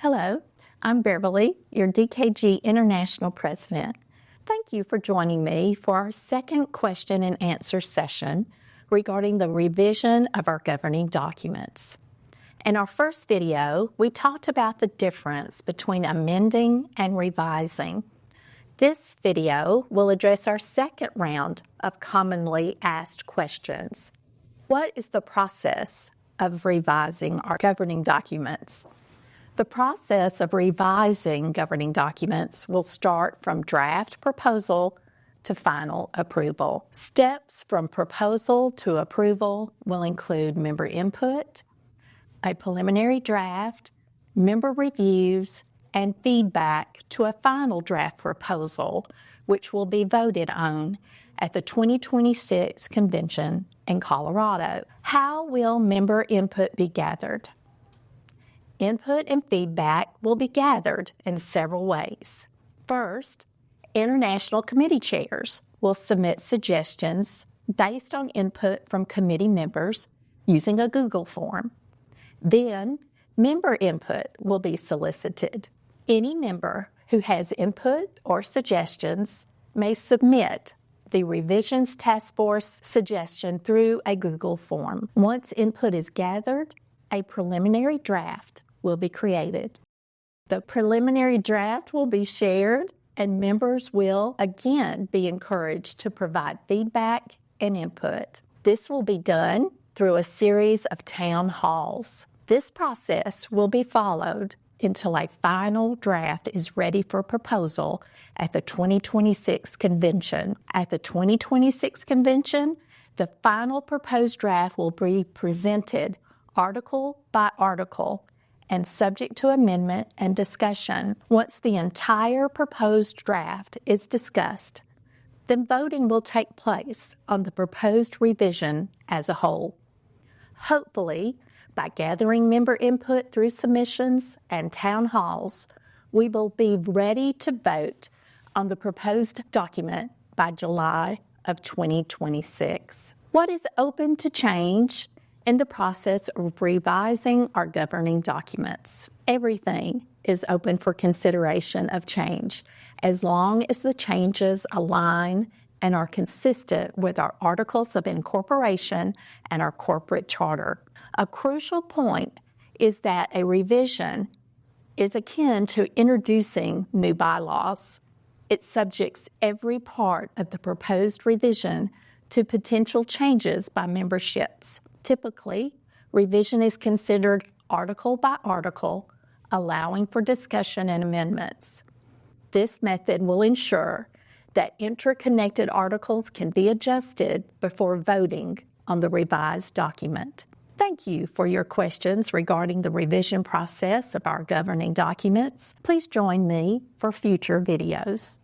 Hello, I'm Beverly, your DKG International President. Thank you for joining me for our second question and answer session regarding the revision of our governing documents. In our first video, we talked about the difference between amending and revising. This video will address our second round of commonly asked questions. What is the process of revising our governing documents? The process of revising governing documents will start from draft proposal to final approval. Steps from proposal to approval will include member input, a preliminary draft, member reviews, and feedback to a final draft proposal, which will be voted on at the 2026 convention in Colorado. How will member input be gathered? Input and feedback will be gathered in several ways. First, international committee chairs will submit suggestions based on input from committee members using a Google form. Then, member input will be solicited. Any member who has input or suggestions may submit the Revisions Task Force suggestion through a Google form. Once input is gathered, a preliminary draft will be created. The preliminary draft will be shared, and members will again be encouraged to provide feedback and input. This will be done through a series of town halls. This process will be followed until a final draft is ready for proposal at the 2026 convention. At the 2026 convention, the final proposed draft will be presented article by article and subject to amendment and discussion. Once the entire proposed draft is discussed, then voting will take place on the proposed revision as a whole. Hopefully, by gathering member input through submissions and town halls, we will be ready to vote on the proposed document by July of 2026. What is open to change in the process of revising our governing documents? Everything is open for consideration of change, as long as the changes align and are consistent with our Articles of Incorporation and our corporate charter. A crucial point is that a revision is akin to introducing new bylaws. It subjects every part of the proposed revision to potential changes by memberships. Typically, revision is considered article by article, allowing for discussion and amendments. This method will ensure that interconnected articles can be adjusted before voting on the revised document. Thank you for your questions regarding the revision process of our governing documents. Please join me for future videos.